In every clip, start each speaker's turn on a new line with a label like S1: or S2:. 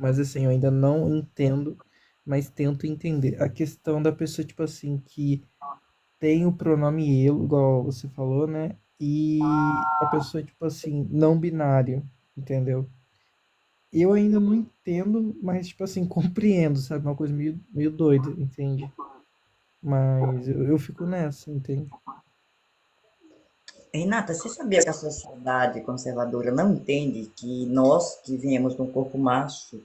S1: mas assim, eu ainda não entendo, mas tento entender. A questão da pessoa, tipo assim, que tem o pronome eu, igual você falou, né? E a pessoa, tipo assim, não binário, entendeu? Eu ainda não entendo, mas, tipo assim, compreendo, sabe? Uma coisa meio doida, entende? Mas eu fico nessa, entende?
S2: Renata, você sabia que a sociedade conservadora não entende que nós, que viemos de um corpo macho,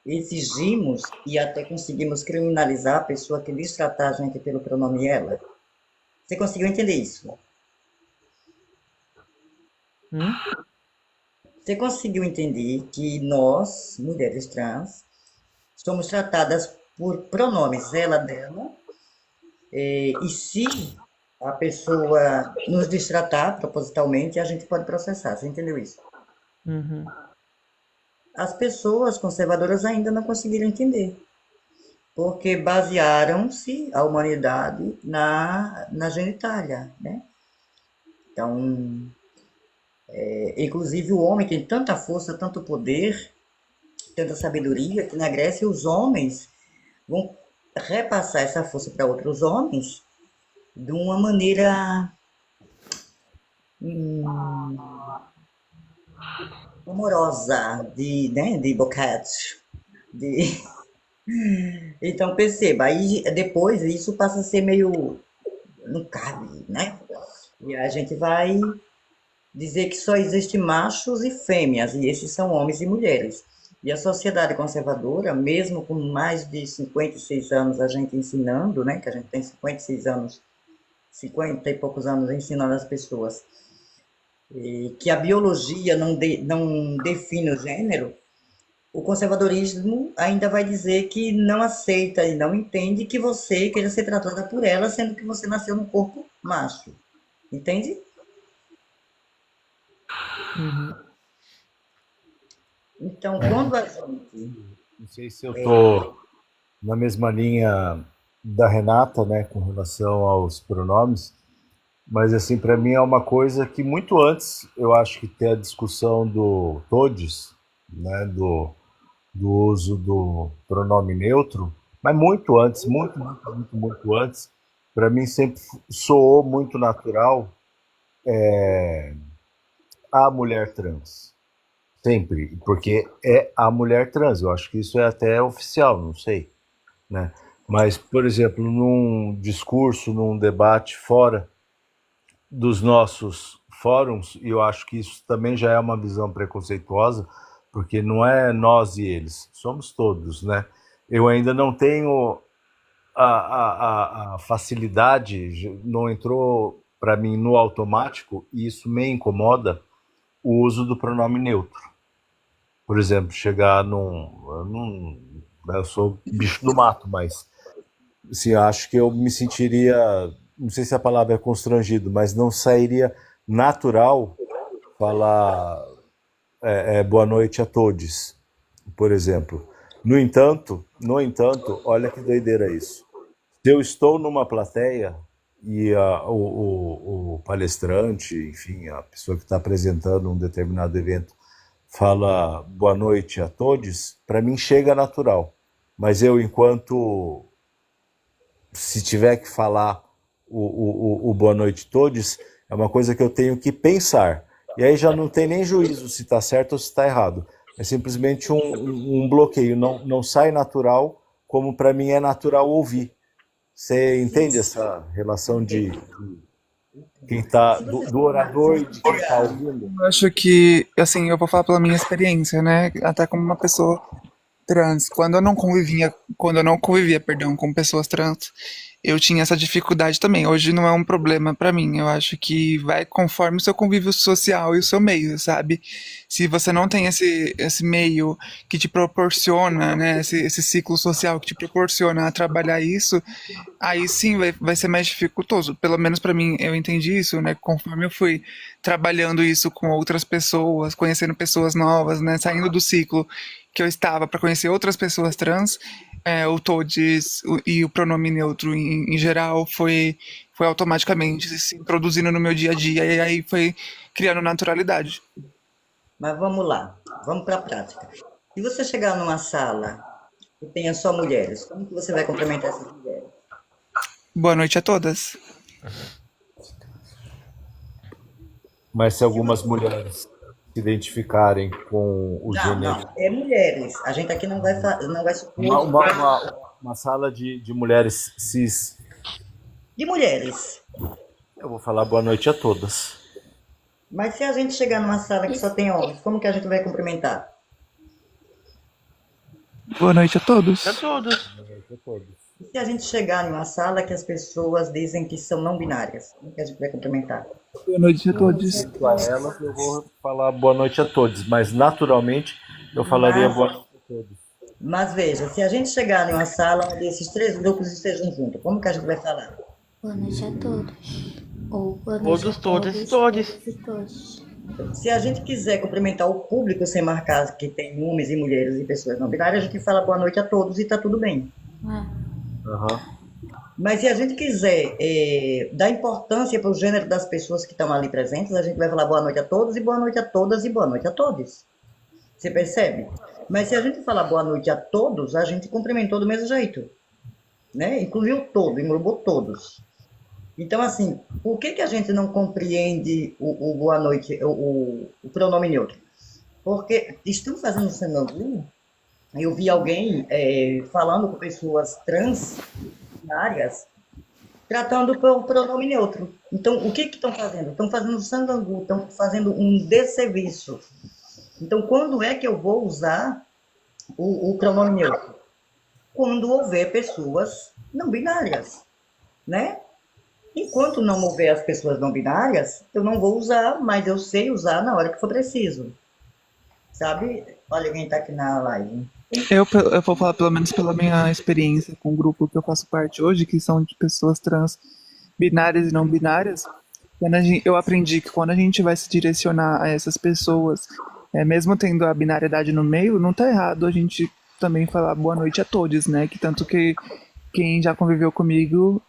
S2: exigimos e até conseguimos criminalizar a pessoa que diz tratar a gente pelo pronome ela? Você conseguiu entender isso?
S1: Hum?
S2: Você conseguiu entender que nós, mulheres trans, somos tratadas por pronomes ela, dela, e se a pessoa nos destratar propositalmente, a gente pode processar. Você entendeu isso?
S1: Uhum.
S2: As pessoas conservadoras ainda não conseguiram entender, porque basearam-se a humanidade na genitália, né? Então, inclusive o homem tem tanta força, tanto poder, tanta sabedoria, que na Grécia os homens vão repassar essa força para outros homens de uma maneira amorosa, de boquete. De... Então perceba, aí depois isso passa a ser meio. Não cabe, né? E a gente vai dizer que só existe machos e fêmeas, e esses são homens e mulheres. E a sociedade conservadora, mesmo com mais de 56 anos a gente ensinando, né, que a gente tem 56 anos, 50 e poucos anos ensinando as pessoas, e que a biologia não define o gênero, o conservadorismo ainda vai dizer que não aceita e não entende que você queira ser tratada por ela, sendo que você nasceu no corpo macho. Entende?
S1: Uhum.
S2: Então,
S3: É,
S2: quando a gente.
S3: não sei se eu tô na mesma linha da Renata, né, com relação aos pronomes, mas assim, para mim é uma coisa que muito antes, eu acho que ter a discussão do todes, né, do uso do pronome neutro, mas muito antes, muito antes, para mim sempre soou muito natural a mulher trans. Sempre, porque é a mulher trans. Eu acho que isso é até oficial, não sei, né? Mas, por exemplo, num discurso, num debate fora dos nossos fóruns, e eu acho que isso também já é uma visão preconceituosa, porque não é nós e eles, somos todos, né? Eu ainda não tenho a facilidade, não entrou para mim no automático, e isso me incomoda, o uso do pronome neutro. Por exemplo, chegar eu sou bicho do mato, mas assim, acho que eu me sentiria, não sei se a palavra é constrangido, mas não sairia natural falar boa noite a todos, por exemplo. No entanto, olha que doideira isso. Se eu estou numa plateia e o palestrante, enfim, a pessoa que está apresentando um determinado evento, fala boa noite a todos, para mim chega natural. Mas eu, enquanto se tiver que falar o boa noite a todos, é uma coisa que eu tenho que pensar. E aí já não tem nem juízo se está certo ou se está errado. É simplesmente um bloqueio. Não sai natural, como para mim é natural ouvir. Você
S2: Sim,
S3: entende essa relação de
S2: entendo.
S3: quem tá,
S2: Se você
S3: do
S2: se
S3: orador e
S2: você
S3: de quem está
S2: chegar.
S3: ouvindo?
S4: Eu acho que, assim, eu vou falar pela minha experiência, né? Até como uma pessoa trans. Quando eu não convivia, perdão, com pessoas trans, eu tinha essa dificuldade também. Hoje não é um problema pra mim. Eu acho que vai conforme o seu convívio social e o seu meio, sabe? Se você não tem esse meio que te proporciona, né, esse ciclo social que te proporciona a trabalhar isso, aí sim vai ser mais dificultoso. Pelo menos pra mim, eu entendi isso, né? Conforme eu fui trabalhando isso com outras pessoas, conhecendo pessoas novas, né? Saindo do ciclo que eu estava para conhecer outras pessoas trans, o todes e o pronome neutro em geral foi automaticamente se introduzindo no meu dia a dia e aí foi criando naturalidade.
S2: Mas vamos lá, vamos para a prática. Se você chegar numa sala e tenha só mulheres, como que você vai cumprimentar essas mulheres?
S4: Boa noite a todas.
S3: Mas se
S2: Se
S3: algumas
S2: você...
S3: mulheres se identificarem com o
S2: Não,
S3: gênero.
S2: não, é mulheres. A gente aqui não vai
S3: Uma,
S2: supor
S3: uma, uma, uma sala de mulheres cis.
S2: de mulheres.
S3: Eu vou falar boa noite a todas.
S2: Mas se a gente chegar numa sala que só tem homens, como que a gente vai cumprimentar?
S4: Boa noite a todos.
S5: A todos.
S3: Boa noite a todos.
S2: E se a gente chegar numa sala que as pessoas dizem que são não binárias, como que a gente vai cumprimentar?
S4: Boa noite a todos.
S3: Junto a elas, eu vou falar boa noite a todos, mas naturalmente eu falaria
S2: Mas,
S3: boa noite a todos.
S2: mas veja, se a gente chegar numa sala onde esses três grupos estejam juntos, como que a gente vai falar?
S6: Boa noite a todos. Ou boa noite
S5: Todos,
S6: a
S5: todas e
S6: todos,
S5: todes.
S6: todos e todos.
S2: Se a gente quiser cumprimentar o público sem marcar que tem homens e mulheres e pessoas não binárias, a gente fala boa noite a todos e tá tudo bem.
S6: É.
S3: Aham.
S2: Mas se a gente quiser dar importância para o gênero das pessoas que estão ali presentes, a gente vai falar boa noite a todos e boa noite a todas e boa noite a todos. Você percebe? Mas se a gente falar boa noite a todos, a gente cumprimentou do mesmo jeito, né? Incluiu todo, englobou todos. Então, assim, por que que a gente não compreende o boa noite, o pronome neutro? Porque estão fazendo Sanandu, eu vi alguém falando com pessoas transnárias, tratando por pronome neutro. Então, o que que estão fazendo? Estão fazendo sandangu, estão fazendo um desserviço. Então, quando é que eu vou usar o pronome neutro? Quando houver pessoas não binárias, né? Enquanto não houver as pessoas não binárias, eu não vou usar, mas eu sei usar na hora que for preciso. Sabe? Olha, alguém está aqui na live.
S4: Eu vou falar pelo menos pela minha experiência com o grupo que eu faço parte hoje, que são de pessoas trans binárias e não binárias. Eu aprendi que quando a gente vai se direcionar a essas pessoas, mesmo tendo a binariedade no meio, não tá errado a gente também falar boa noite a todos, né? Que tanto que quem já conviveu comigo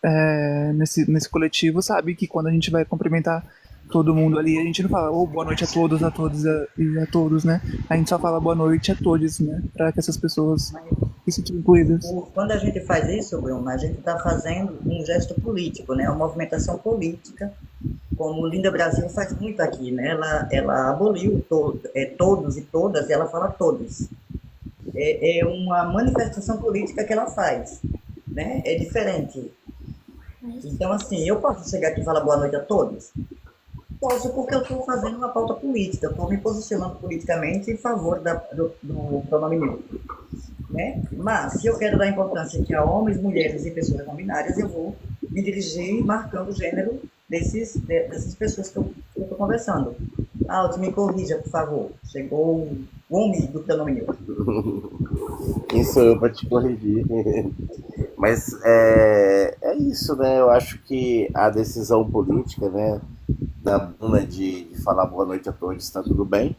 S4: nesse coletivo sabe que quando a gente vai cumprimentar todo mundo ali, a gente não fala boa noite a todos, e a todos, né? A gente só fala boa noite a todos, né? Para que essas pessoas se sintam incluídas.
S2: Quando a gente faz isso, Bruno, a gente está fazendo um gesto político, né? Uma movimentação política, como Linda Brasil faz muito aqui, né? Ela aboliu todos e todas, e ela fala todos. É uma manifestação política que ela faz, né? É diferente. Então, assim, eu posso chegar aqui e falar boa noite a todos? Posso, porque eu estou fazendo uma pauta política, estou me posicionando politicamente em favor do pronome neutro, né? Mas, se eu quero dar importância que a homens, mulheres e pessoas não binárias, eu vou me dirigir marcando o gênero dessas pessoas que eu estou conversando. Alto, me corrija, por favor. Chegou o homem do pronome neutro.
S7: Isso eu para te corrigir. Mas é isso, né? Eu acho que a decisão política, né, da Bruna de falar boa noite a todos está tudo bem.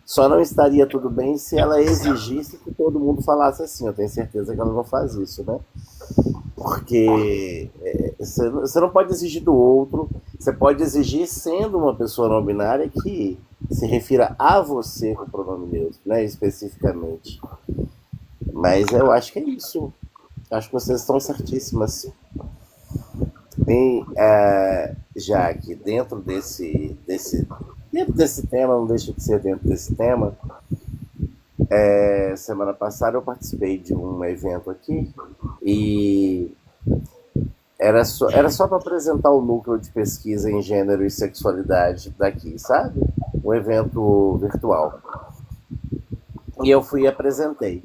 S7: Só não estaria tudo bem se ela exigisse que todo mundo falasse assim. Eu tenho certeza que ela não faz isso, né? Porque você não pode exigir do outro, você pode exigir sendo uma pessoa não binária que se refira a você com o pronome neutro, né, especificamente. Mas eu acho que é isso. Acho que vocês estão certíssimas. Bem, já que dentro desse tema, não deixa de ser dentro desse tema, semana passada eu participei de um evento aqui e era só para apresentar o núcleo de pesquisa em gênero e sexualidade daqui, sabe? Um evento virtual. E eu fui e apresentei.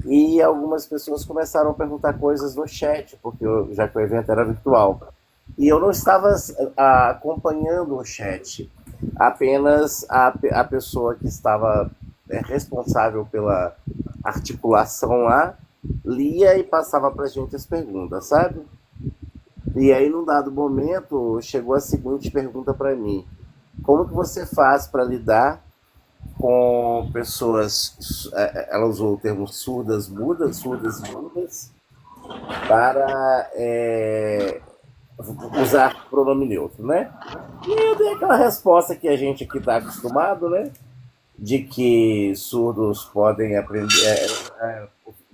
S7: E algumas pessoas começaram a perguntar coisas no chat, porque já que o evento era virtual. E eu não estava acompanhando o chat, apenas a pessoa que estava responsável pela articulação lá, lia e passava para a gente as perguntas, sabe? E aí, num dado momento, chegou a seguinte pergunta para mim: como que você faz para lidar com pessoas, ela usou o termo surdas e mudas, para usar pronome neutro, né? E eu dei aquela resposta que a gente aqui está acostumado, né? de que surdos podem aprender,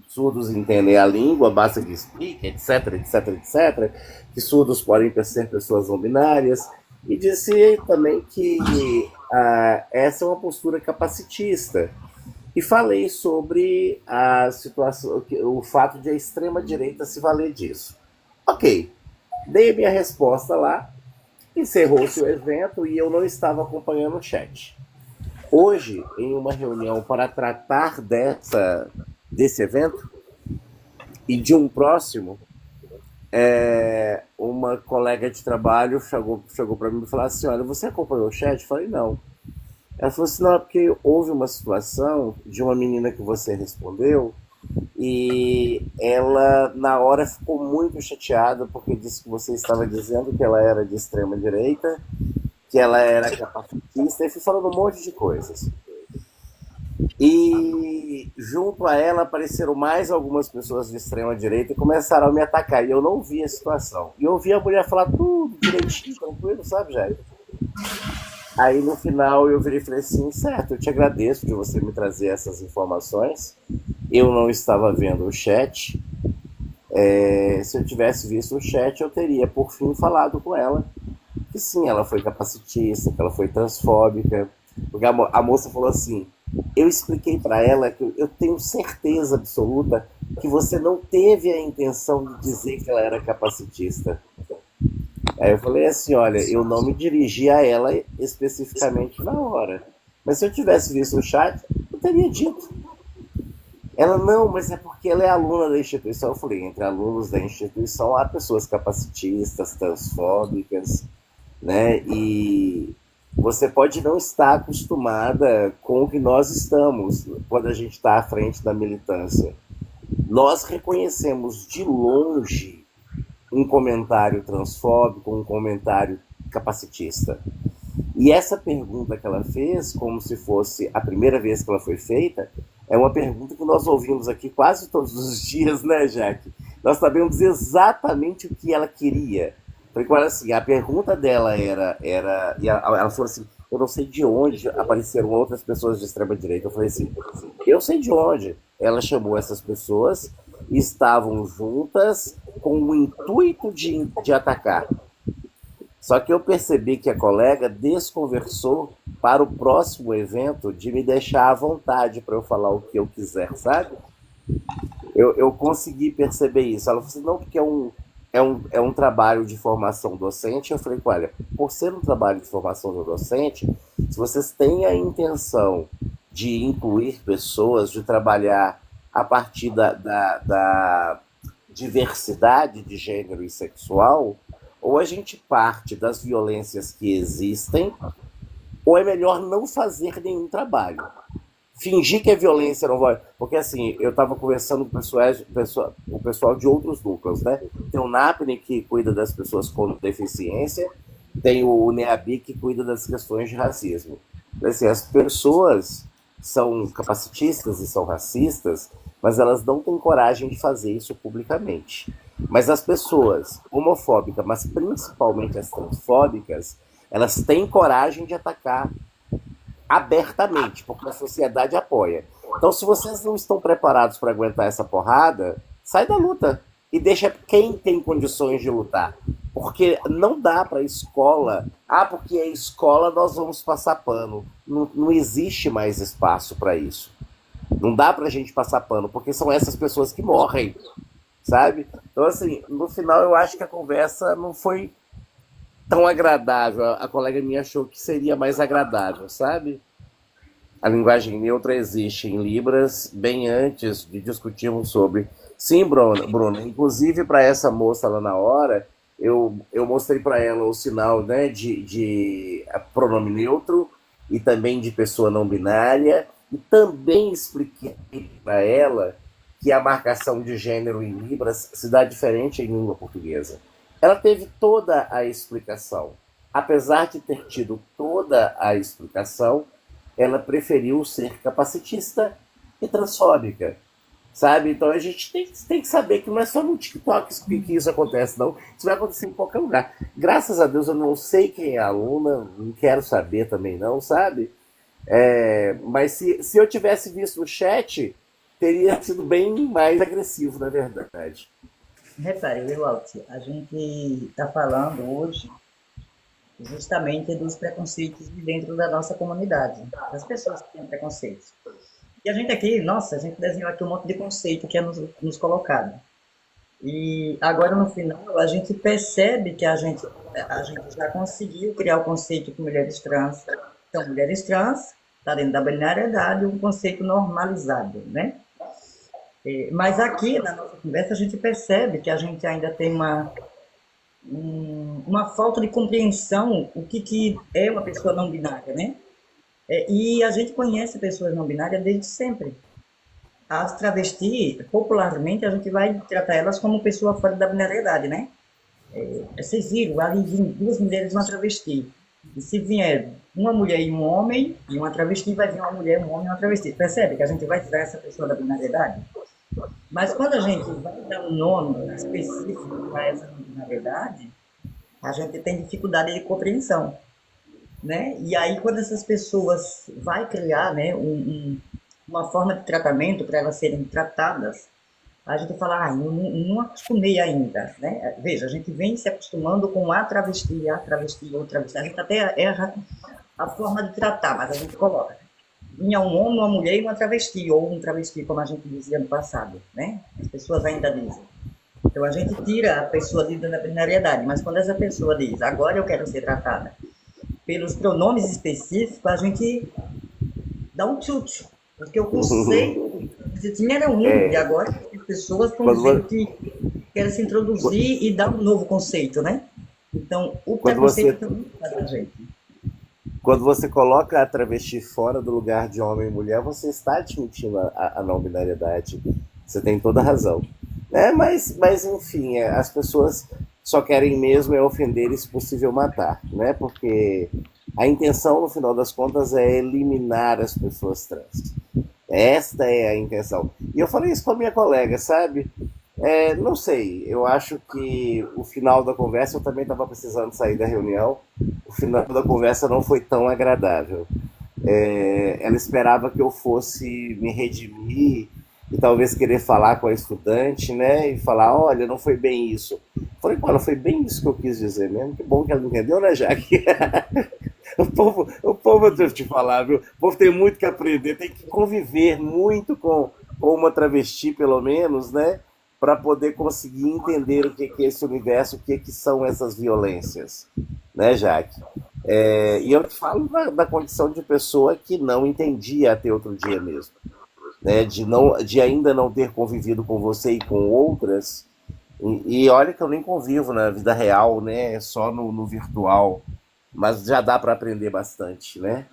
S7: surdos entendem a língua, basta que explique, etc, etc, etc, que surdos podem ser pessoas não binárias, e disse também que essa é uma postura capacitista. E falei sobre a situação, o fato de a extrema-direita se valer disso. Ok, dei a minha resposta lá, encerrou-se o evento e eu não estava acompanhando o chat. Hoje, em uma reunião para tratar desse evento e de um próximo, uma colega de trabalho chegou para mim e falou assim: olha, você acompanhou o chat? Eu falei, não. Ela falou assim: não, é porque houve uma situação de uma menina que você respondeu e ela, na hora, ficou muito chateada porque disse que você estava dizendo que ela era de extrema direita, que ela era capacitista, e fui falando um monte de coisas. E junto a ela apareceram mais algumas pessoas de extrema direita e começaram a me atacar. E eu não vi a situação. E eu ouvi a mulher falar tudo direitinho, tranquilo, sabe, Jair? Aí no final eu virei e falei assim: certo, eu te agradeço de você me trazer essas informações. Eu não estava vendo o chat. Se eu tivesse visto o chat, eu teria por fim falado com ela que sim, ela foi capacitista, que ela foi transfóbica. Porque a moça falou assim: eu expliquei para ela que eu tenho certeza absoluta que você não teve a intenção de dizer que ela era capacitista. Aí eu falei assim: olha, eu não me dirigi a ela especificamente na hora, mas se eu tivesse visto o chat, eu teria dito. Ela, não, mas é porque ela é aluna da instituição. Eu falei: entre alunos da instituição há pessoas capacitistas, transfóbicas, né? E você pode não estar acostumada com o que nós estamos quando a gente está à frente da militância. Nós reconhecemos de longe um comentário transfóbico, um comentário capacitista. E essa pergunta que ela fez, como se fosse a primeira vez que ela foi feita, é uma pergunta que nós ouvimos aqui quase todos os dias, né, Jaque? Nós sabemos exatamente o que ela queria. Porque, olha assim, a pergunta dela era e ela falou assim: eu não sei de onde apareceram outras pessoas de extrema-direita. Eu falei assim: eu sei de onde. Ela chamou essas pessoas e estavam juntas com o intuito de atacar. Só que eu percebi que a colega desconversou para o próximo evento de me deixar à vontade para eu falar o que eu quiser, sabe? Eu consegui perceber isso. Ela falou assim: não, porque é um trabalho de formação docente. Eu falei: olha, por ser um trabalho de formação docente, se vocês têm a intenção de incluir pessoas, de trabalhar a partir da diversidade de gênero e sexual, ou a gente parte das violências que existem, ou é melhor não fazer nenhum trabalho. Fingir que a violência não vai... Porque, assim, eu estava conversando com o pessoal de outros núcleos, né? Tem o NAPNE, que cuida das pessoas com deficiência, tem o NEABI, que cuida das questões de racismo. Assim, as pessoas são capacitistas e são racistas, mas elas não têm coragem de fazer isso publicamente. Mas as pessoas homofóbicas, mas principalmente as transfóbicas, elas têm coragem de atacar abertamente, porque a sociedade apoia. Então, se vocês não estão preparados para aguentar essa porrada, sai da luta e deixa quem tem condições de lutar. Porque não dá para a escola... porque a escola nós vamos passar pano. Não existe mais espaço para isso. Não dá para a gente passar pano, porque são essas pessoas que morrem, sabe? Então, assim, no final eu acho que a conversa não foi tão agradável. A colega minha achou que seria mais agradável, sabe? A linguagem neutra existe em Libras bem antes de discutirmos sobre... Sim, Bruna. Inclusive, para essa moça lá na hora, eu mostrei para ela o sinal, né, de pronome neutro e também de pessoa não binária, e também expliquei para ela que a marcação de gênero em Libras se dá diferente em língua portuguesa. Ela teve toda a explicação. Apesar de ter tido toda a explicação, ela preferiu ser capacitista e transfóbica, sabe? Então a gente tem que saber que não é só no TikTok que isso acontece, não. Isso vai acontecer em qualquer lugar. Graças a Deus eu não sei quem é a aluna, não quero saber também não, sabe? Mas se eu tivesse visto o chat, teria sido bem mais agressivo, na verdade.
S2: Repare, viu, Alt, a gente está falando hoje justamente dos preconceitos de dentro da nossa comunidade, das pessoas que têm preconceitos. E a gente aqui, nossa, a gente desenhou aqui um monte de conceito que é nos colocado. E agora, no final, a gente percebe que a gente já conseguiu criar o conceito de mulheres trans. Então, mulheres trans, está dentro da binariedade, um conceito normalizado, né? Mas aqui, na nossa conversa, a gente percebe que a gente ainda tem uma falta de compreensão o que é uma pessoa não binária, né? E a gente conhece pessoas não binárias desde sempre. As travestis, popularmente, a gente vai tratar elas como pessoa fora da binariedade, né? Vocês viram, ali vêm duas mulheres e uma travesti. E se vier uma mulher e um homem, e uma travesti, vai vir uma mulher, um homem e uma travesti. Percebe que a gente vai tirar essa pessoa da binariedade? Mas quando a gente vai dar um nome específico para essa binariedade, a gente tem dificuldade de compreensão, né? E aí, quando essas pessoas vai criar, né, uma forma de tratamento para elas serem tratadas, a gente fala, eu não acostumei ainda, né? Veja, a gente vem se acostumando com a travesti, ou travesti. A gente até erra a forma de tratar, mas a gente coloca. Vinha um homem, uma mulher e uma travesti, ou um travesti, como a gente dizia no passado, né? As pessoas ainda dizem. Então, a gente tira a pessoa da binariedade, mas quando essa pessoa diz, agora eu quero ser tratada pelos pronomes específicos, a gente dá um chute, porque o conceito que tinha era um, e agora as pessoas estão dizendo que querem se introduzir e dar um novo conceito, né? Então, o preconceito também faz a gente.
S7: Quando você coloca a travesti fora do lugar de homem e mulher, você está admitindo a não binariedade. Você tem toda a razão. Mas enfim, as pessoas só querem mesmo ofender e, se possível, matar, né? Porque a intenção, no final das contas, é eliminar as pessoas trans. Esta é a intenção. E eu falei isso com a minha colega, sabe? Não sei, eu acho que o final da conversa, eu também estava precisando sair da reunião, o final da conversa não foi tão agradável. Ela esperava que eu fosse me redimir e talvez querer falar com a estudante, né, e falar, olha, não foi bem isso. Falei, pô, não foi bem isso que eu quis dizer mesmo, que bom que ela entendeu, né, Jaque? O povo, deixa eu te falar, viu? O povo tem muito que aprender, tem que conviver muito com uma travesti, pelo menos, né, para poder conseguir entender o que é esse universo, o que são essas violências, né, Jaque? E eu te falo da condição de pessoa que não entendia até outro dia mesmo, né, de ainda não ter convivido com você e com outras, e olha que eu nem convivo na vida real, né, só no virtual, mas já dá para aprender bastante, né?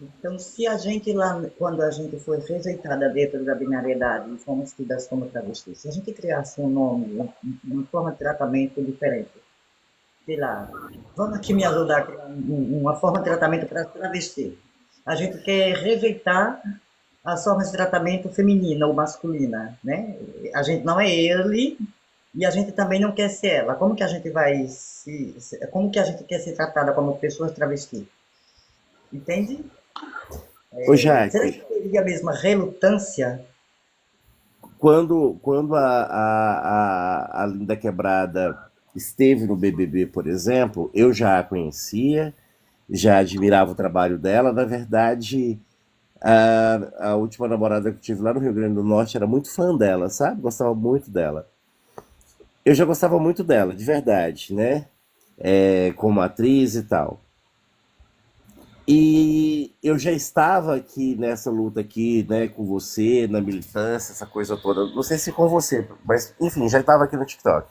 S2: Então, se a gente lá, quando a gente foi rejeitada dentro da binariedade e fomos tidas como travestis, se a gente criasse um nome, uma forma de tratamento diferente, sei lá, vamos aqui me ajudar a criar uma forma de tratamento para travesti. A gente quer rejeitar as formas de tratamento feminina ou masculina, né? A gente não é ele e a gente também não quer ser ela. Como que a gente vai como que a gente quer ser tratada como pessoas travesti? Entende?
S7: Ô,
S2: Será
S7: Jaque,
S2: que teria a mesma relutância?
S7: quando a Linda Quebrada esteve no BBB, por exemplo, eu já a conhecia, já admirava o trabalho dela. Na verdade, a última namorada que eu tive lá no Rio Grande do Norte era muito fã dela, sabe? Gostava muito dela. Eu já gostava muito dela, de verdade, né? Como atriz e tal. E eu já estava aqui nessa luta aqui, né, com você, na militância, essa coisa toda. Não sei se com você, mas enfim, já estava aqui no TikTok.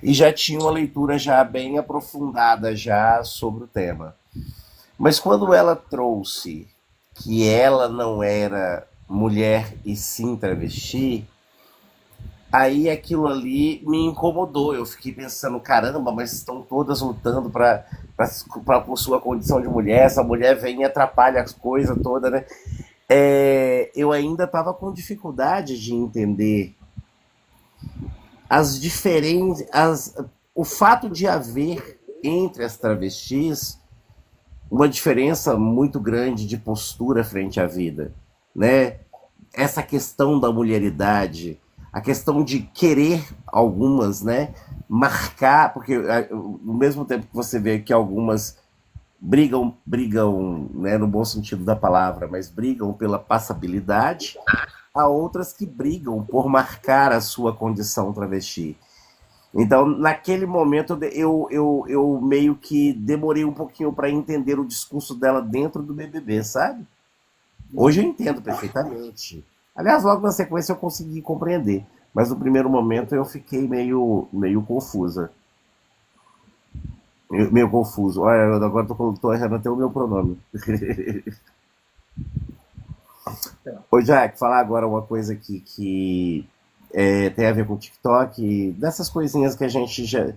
S7: E já tinha uma leitura já bem aprofundada já sobre o tema. Mas quando ela trouxe que ela não era mulher e sim travesti, aí aquilo ali me incomodou. Eu fiquei pensando, caramba, mas estão todas lutando por sua condição de mulher, essa mulher vem e atrapalha as coisas todas, né? Eu ainda estava com dificuldade de entender as diferentes, o fato de haver entre as travestis uma diferença muito grande de postura frente à vida, né? Essa questão da mulheridade, a questão de querer algumas, né? Marcar, porque ao mesmo tempo que você vê que algumas brigam, né, no bom sentido da palavra, mas brigam pela passabilidade, há outras que brigam por marcar a sua condição travesti. Então, naquele momento, eu meio que demorei um pouquinho para entender o discurso dela dentro do BBB, sabe? Hoje eu entendo perfeitamente. Aliás, logo na sequência eu consegui compreender. Mas no primeiro momento eu fiquei meio confusa. Meio confuso. Olha, agora tô errando até o meu pronome. Ô, Jack, falar agora uma coisa aqui que tem a ver com o TikTok, dessas coisinhas que a gente já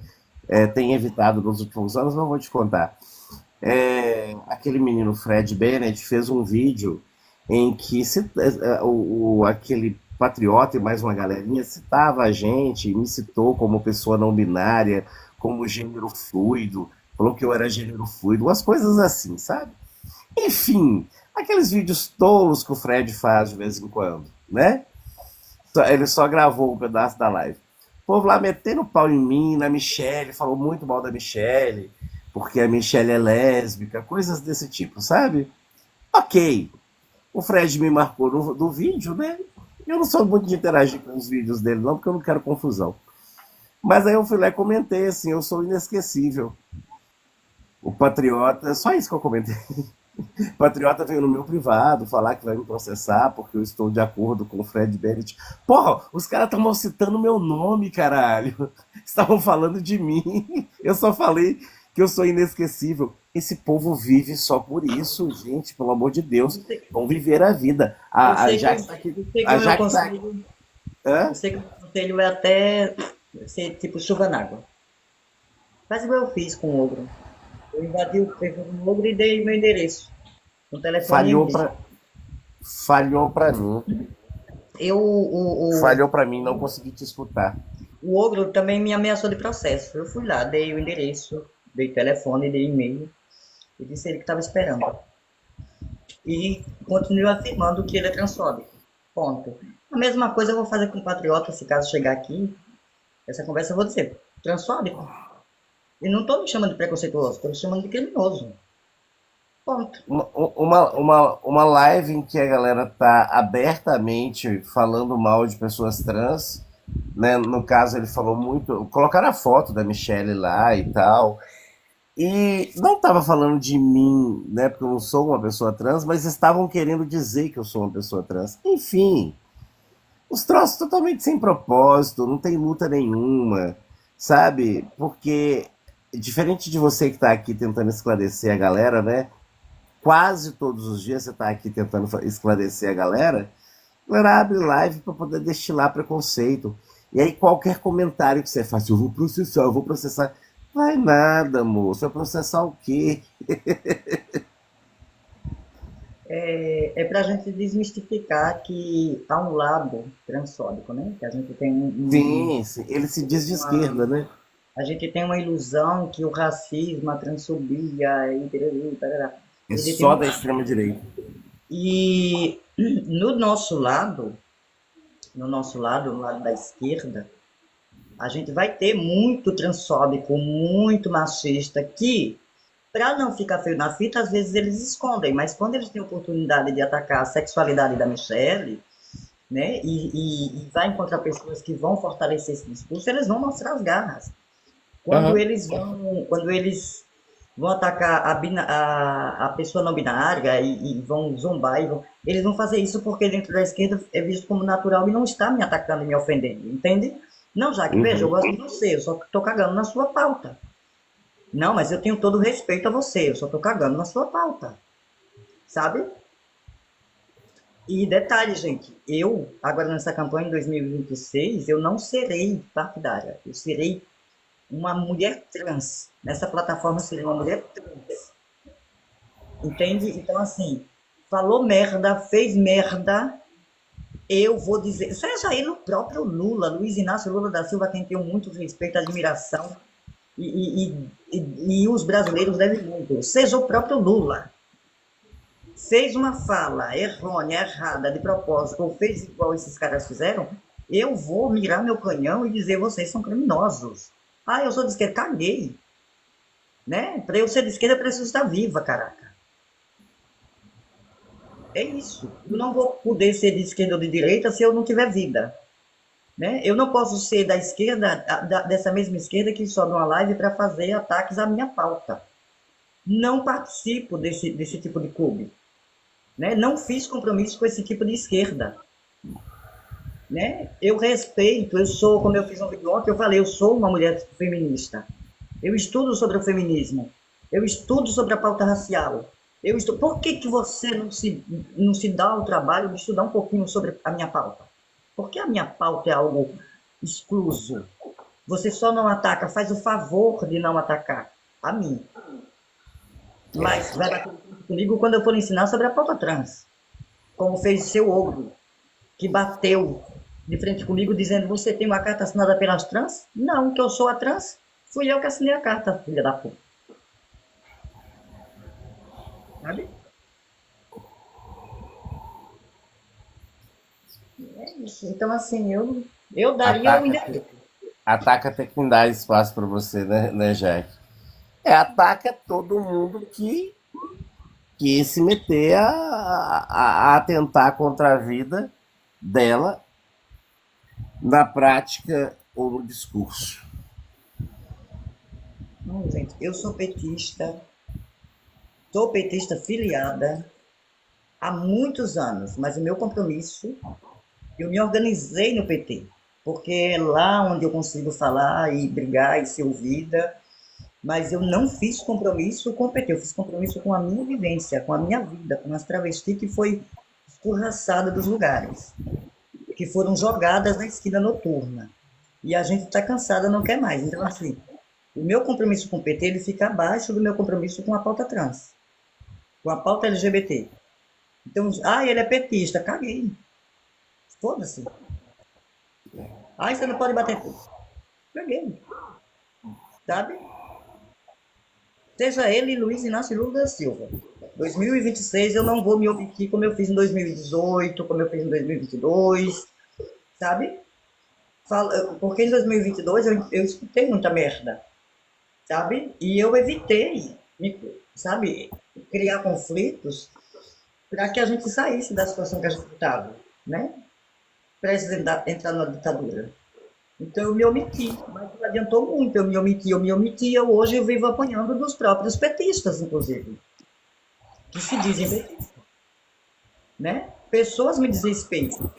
S7: tem evitado nos últimos anos, não vou te contar. Aquele menino Fred Bennett fez um vídeo em que aquele patriota e mais uma galerinha citava a gente, me citou como pessoa não binária, como gênero fluido, falou que eu era gênero fluido, umas coisas assim, sabe? Enfim, aqueles vídeos tolos que o Fred faz de vez em quando, né? Ele só gravou um pedaço da live. O povo lá metendo pau em mim, na Michelle, falou muito mal da Michelle, porque a Michelle é lésbica, coisas desse tipo, sabe? Ok. O Fred me marcou no vídeo, né? Eu não sou muito de interagir com os vídeos dele, não, porque eu não quero confusão. Mas aí eu fui lá e comentei assim, eu sou inesquecível. O Patriota, só isso que eu comentei. O Patriota veio no meu privado falar que vai me processar porque eu estou de acordo com o Fred Bennett. Porra, os caras estavam citando meu nome, caralho. Estavam falando de mim. Eu só falei que eu sou inesquecível. Esse povo vive só por isso, gente, pelo amor de Deus. Vão viver a vida. A Jaque tá aqui. A Jaque tá aqui.
S2: Eu sei que o conselho é até ser tipo chuva na água. Faz igual eu fiz com o ogro. Eu invadi o perfil do ogro e dei meu endereço. No telefone.
S7: Falhou pra mim.
S2: Eu,
S7: Falhou pra mim, não consegui te escutar.
S2: o ogro também me ameaçou de processo. Eu fui lá, dei o endereço, dei telefone, dei e-mail. E disse ele que estava esperando. E continuo afirmando que ele é transfóbico. Ponto. A mesma coisa eu vou fazer com o Patriota, se caso chegar aqui. Essa conversa eu vou dizer. Transfóbico. E não estou me chamando de preconceituoso, estou me chamando de criminoso. Ponto.
S7: Uma live em que a galera tá abertamente falando mal de pessoas trans, né? No caso, ele falou muito. Colocaram a foto da Michelle lá e tal. E não estava falando de mim, né? Porque eu não sou uma pessoa trans, mas estavam querendo dizer que eu sou uma pessoa trans. Enfim, os troços totalmente sem propósito, não tem luta nenhuma, sabe? Porque, diferente de você que está aqui tentando esclarecer a galera, né? Quase todos os dias você está aqui tentando esclarecer a galera abre live para poder destilar preconceito. E aí qualquer comentário que você faça, eu vou processar. Vai nada, moço. Vai processar o quê?
S2: É para a gente desmistificar que há um lado transfóbico, né? Que a gente tem
S7: Sim, ele se diz de esquerda, né?
S2: a gente tem uma ilusão que o racismo, a transfobia e tarará.
S7: É
S2: Ele tem
S7: só da extrema direita.
S2: E no nosso lado, no lado da esquerda, a gente vai ter muito transfóbico, muito machista, que, para não ficar feio na fita, às vezes eles escondem, mas quando eles têm a oportunidade de atacar a sexualidade da Michelle, né, e vai encontrar pessoas que vão fortalecer esse discurso, eles vão mostrar as garras. Quando eles vão atacar a pessoa não binária e vão zombar, eles vão fazer isso porque dentro da esquerda é visto como natural e não está me atacando e me ofendendo, entende? Não, Jaque, veja, eu gosto de você, eu só estou cagando na sua pauta. Não, mas eu tenho todo o respeito a você, eu só estou cagando na sua pauta. Sabe? E detalhe, gente, eu, agora nessa campanha em 2026, eu não serei partidária, eu serei uma mulher trans. Nessa plataforma eu serei uma mulher trans. Entende? Então, assim, falou merda, fez merda, eu vou dizer, seja ele o próprio Lula, Luiz Inácio Lula da Silva, quem tenho muito respeito, admiração, E os brasileiros devem muito. Seja o próprio Lula. Fez uma fala errônea, errada, de propósito, ou fez igual esses caras fizeram, eu vou mirar meu canhão e dizer vocês são criminosos. Ah, eu sou de esquerda, caguei. Né? Para eu ser de esquerda, eu preciso estar viva, caraca. É isso. Eu não vou poder ser de esquerda ou de direita se eu não tiver vida. Né? Eu não posso ser da esquerda, dessa mesma esquerda que sobe uma live para fazer ataques à minha pauta. Não participo desse tipo de clube. Né? Não fiz compromisso com esse tipo de esquerda. Né? Eu respeito, eu sou, como eu fiz um vídeo ontem, eu falei, eu sou uma mulher feminista. Eu estudo sobre o feminismo. Eu estudo sobre a pauta racial. Por que você não se dá o trabalho de estudar um pouquinho sobre a minha pauta? Porque a minha pauta é algo excluso. Você só não ataca, faz o favor de não atacar a mim. Mas vai bater comigo quando eu for ensinar sobre a pauta trans. Como fez seu ogro, que bateu de frente comigo dizendo, você tem uma carta assinada pelas trans? Não, que eu sou a trans. Fui eu que assinei a carta, filha da puta. Sabe? É isso. Então, assim, eu daria o endereço.
S7: Ataca até quem dá espaço para você, né, Jack? Ataca todo mundo que se meter a atentar contra a vida dela na prática ou no discurso.
S2: Não, gente, eu sou petista filiada há muitos anos, mas o meu compromisso, eu me organizei no PT, porque é lá onde eu consigo falar e brigar e ser ouvida, mas eu não fiz compromisso com o PT, eu fiz compromisso com a minha vivência, com a minha vida, com as travestis que foi escorraçada dos lugares, que foram jogadas na esquina noturna. E a gente está cansada, não quer mais. Então, assim, o meu compromisso com o PT ele fica abaixo do meu compromisso com a pauta trans, com a pauta LGBT. Então, ele é petista, caguei. Foda-se. Você não pode bater tudo. Caguei. Sabe? Seja ele Luiz Inácio Lula da Silva. 2026 eu não vou me omitir como eu fiz em 2018, como eu fiz em 2022, sabe? Porque em 2022 eu escutei muita merda, sabe? E eu evitei, sabe, criar conflitos para que a gente saísse da situação que a gente estava, né? Prestes a entrar na ditadura. Então eu me omiti, mas não adiantou muito, eu me omiti, hoje eu vivo apanhando dos próprios petistas, inclusive, que se dizem petistas, né? Pessoas me desrespeitam.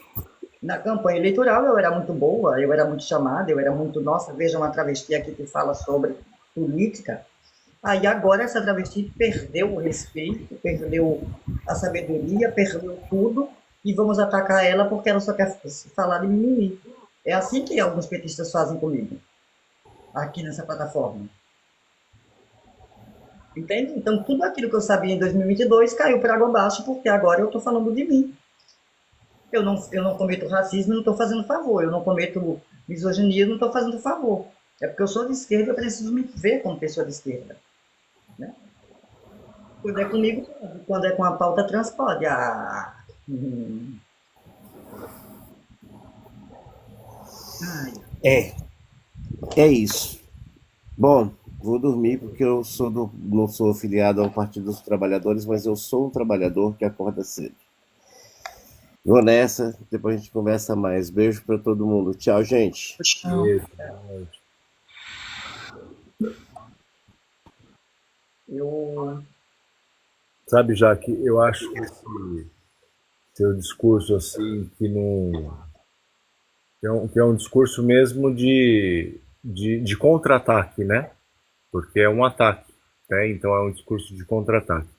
S2: Na campanha eleitoral eu era muito boa, eu era muito chamada, eu era muito, nossa, veja uma travesti aqui que fala sobre política. Aí agora essa travesti perdeu o respeito, perdeu a sabedoria, perdeu tudo, e vamos atacar ela porque ela só quer falar de mimimi. É assim que alguns petistas fazem comigo, aqui nessa plataforma. Entende? Então, tudo aquilo que eu sabia em 2022 caiu por água abaixo, porque agora eu estou falando de mim. Eu não cometo racismo, não estou fazendo favor. Eu não cometo misoginia, não estou fazendo favor. É porque eu sou de esquerda, eu preciso me ver como pessoa de esquerda. Né? Quando é comigo, pode. Quando é com a pauta trans, pode.
S7: É isso. Bom, vou dormir porque eu não sou afiliado ao Partido dos Trabalhadores, mas eu sou um trabalhador que acorda cedo. Vou nessa, depois a gente conversa mais. Beijo para todo mundo. Tchau, gente.
S4: Tchau.
S3: Sabe, Jaque, eu acho que esse seu discurso assim, que é um discurso mesmo de contra-ataque, né? Porque é um ataque, né? Então é um discurso de contra-ataque.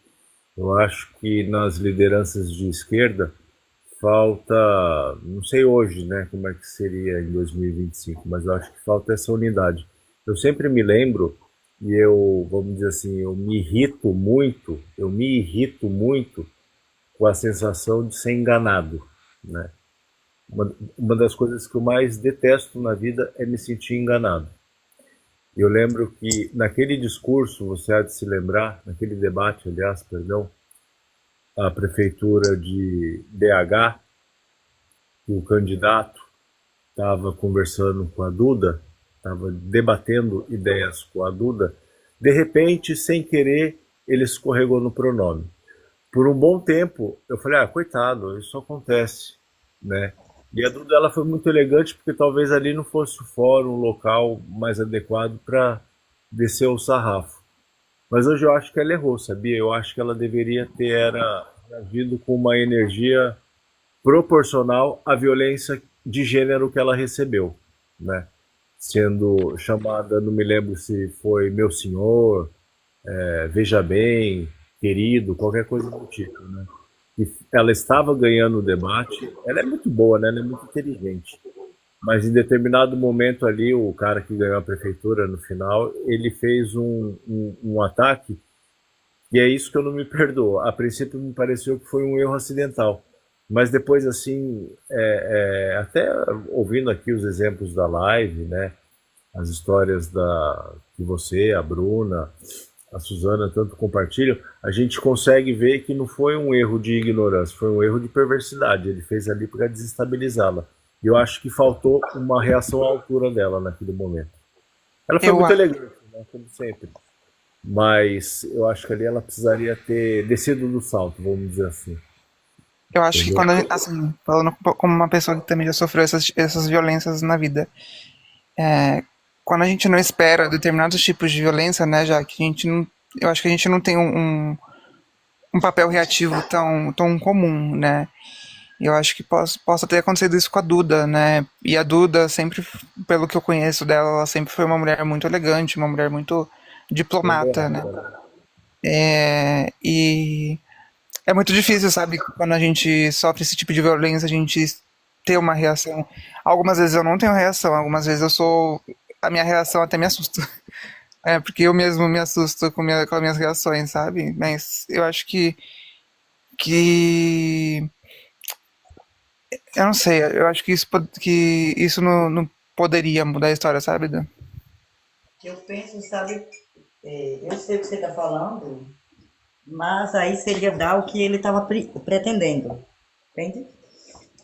S3: Eu acho que nas lideranças de esquerda falta, não sei hoje, né, como é que seria em 2025, mas eu acho que falta essa unidade. Eu sempre me lembro, e vamos dizer assim, eu me irrito muito com a sensação de ser enganado, né? Uma das coisas que eu mais detesto na vida é me sentir enganado. Eu lembro que naquele discurso, você há de se lembrar, naquele debate, aliás, perdão, a prefeitura de BH, o candidato estava conversando com a Duda, estava debatendo ideias com a Duda, de repente, sem querer, ele escorregou no pronome. Por um bom tempo, eu falei, ah, coitado, isso acontece, né? E a Duda, ela foi muito elegante, porque talvez ali não fosse o fórum, o local mais adequado para descer o sarrafo. Mas hoje eu acho que ela errou, sabia? Eu acho que ela deveria ter agido com uma energia proporcional à violência de gênero que ela recebeu, né? Sendo chamada, não me lembro se foi meu senhor, veja bem, querido, qualquer coisa do tipo, né? E ela estava ganhando o debate, ela é muito boa, né? Ela é muito inteligente. Mas em determinado momento ali, o cara que ganhou a prefeitura no final, ele fez um ataque, e é isso que eu não me perdoo. A princípio me pareceu que foi um erro acidental. Mas depois, assim, até ouvindo aqui os exemplos da live, né? As histórias que você, a Bruna, a Suzana tanto compartilham, a gente consegue ver que não foi um erro de ignorância, foi um erro de perversidade. Ele fez ali para desestabilizá-la. E eu acho que faltou uma reação à altura dela naquele momento. Ela foi
S4: Eu,
S3: muito
S4: a-
S3: elegante, né, como sempre. Mas eu acho que ali ela precisaria ter descido do salto, vamos dizer assim.
S4: eu acho que
S3: Entendeu?
S4: quando, assim, falando como uma pessoa que também já sofreu essas violências na vida, quando a gente não espera determinados tipos de violência, né, já que a gente não, eu acho que a gente não tem um papel reativo tão comum, né? E eu acho que possa ter acontecido isso com a Duda, né? E a Duda sempre, pelo que eu conheço dela, ela sempre foi uma mulher muito elegante, uma mulher muito diplomata, né?
S3: Ponderada, né?
S4: E é muito difícil, sabe? Quando a gente sofre esse tipo de violência, a gente ter uma reação. Algumas vezes eu não tenho reação, algumas vezes eu sou. A minha reação até me assusta. É, porque eu mesmo me assusto com as minhas reações, sabe? Mas eu acho que eu não sei, eu acho que isso não poderia mudar a história, sabe, Dan?
S2: Eu penso, sabe, eu sei o que você está falando, mas aí seria dar o que ele estava pretendendo, entende?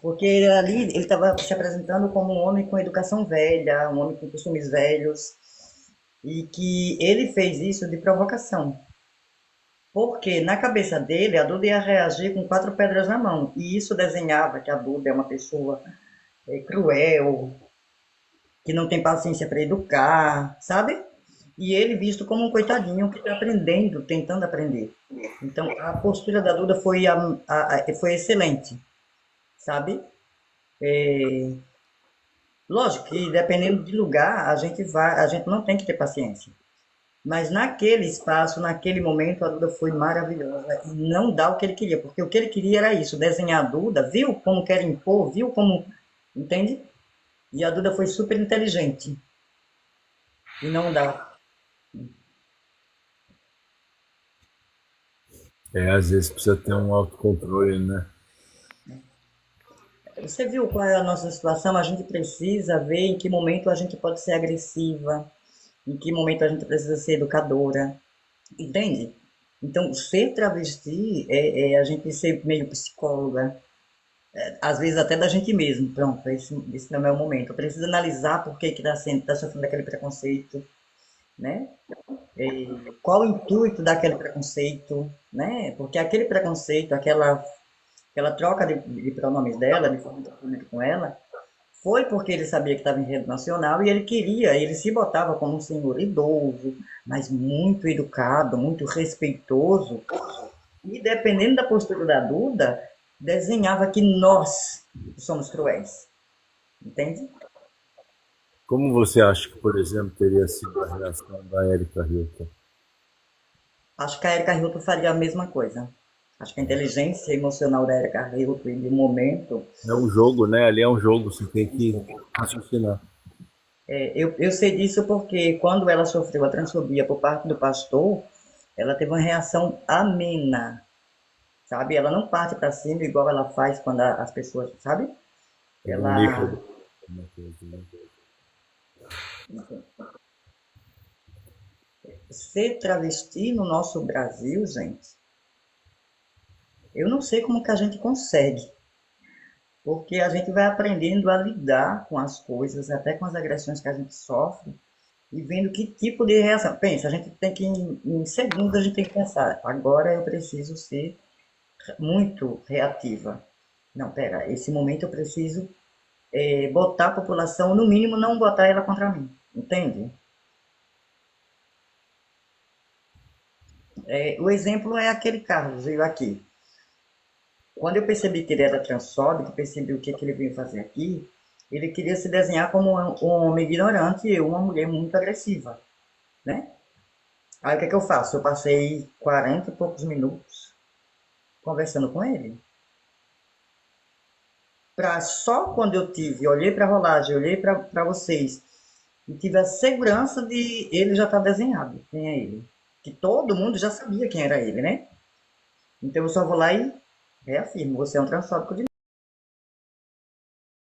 S2: Porque ele estava se apresentando como um homem com educação velha, um homem com costumes velhos, e que ele fez isso de provocação. Porque na cabeça dele, a Duda ia reagir com quatro pedras na mão. E isso desenhava que a Duda é uma pessoa cruel, que não tem paciência para educar, sabe? E ele visto como um coitadinho que está aprendendo, tentando aprender. Então, a postura da Duda foi excelente, sabe? Lógico que dependendo de lugar, a gente não tem que ter paciência. Mas naquele espaço, naquele momento, a Duda foi maravilhosa e não dá o que ele queria, porque o que ele queria era isso, desenhar a Duda, viu como quer impor, viu como, entende? E a Duda foi super inteligente e não dá.
S3: Às vezes precisa ter um autocontrole, né?
S2: Você viu qual é a nossa situação? A gente precisa ver em que momento a gente pode ser agressiva, em que momento a gente precisa ser educadora, entende? Então, ser travesti é a gente ser meio psicóloga, às vezes até da gente mesmo. Pronto, esse não é o momento. Eu preciso analisar por que está sofrendo aquele preconceito, né? Qual o intuito daquele preconceito, né? Porque aquele preconceito, aquela troca de pronomes dela, de forma de com ela, foi porque ele sabia que estava em rede nacional e ele queria, ele se botava como um senhor idoso, mas muito educado, muito respeitoso, e dependendo da postura da Duda, desenhava que nós somos cruéis, entende?
S3: Como você acha que, por exemplo, teria sido a reação da Erika Hilton?
S2: Acho que a Erika Hilton faria a mesma coisa. Acho que a inteligência emocional da Erika Hilton, de momento,
S3: É um jogo, né? Ali é um jogo, você tem que raciocinar.
S2: eu sei disso porque quando ela sofreu a transfobia por parte do pastor, ela teve uma reação amena, sabe? Ela não parte para cima igual ela faz quando as pessoas, sabe?
S3: Comunica
S2: Ela
S3: alguma coisa, né?
S2: ser travesti no nosso Brasil, gente, eu não sei como que a gente consegue, porque a gente vai aprendendo a lidar com as coisas, até com as agressões que a gente sofre, e vendo que tipo de reação. Pensa, a gente tem que, em segundos, a gente tem que pensar, agora eu preciso ser muito reativa. Não, pera, esse momento eu preciso botar a população, no mínimo, não botar ela contra mim, entende? O exemplo é aquele Carlos, veio aqui. Quando eu percebi que ele era transfóbico, percebi o que, que ele veio fazer aqui, ele queria se desenhar como um homem ignorante e eu uma mulher muito agressiva, né? Aí o que, que eu faço? Eu passei 40 e poucos minutos conversando com ele. Só quando eu olhei para a rolagem, olhei para vocês e tive a segurança de ele já estar desenhado, quem é ele. Que todo mundo já sabia quem era ele, né? Então eu só vou lá e reafirmo, você é um transfóbico de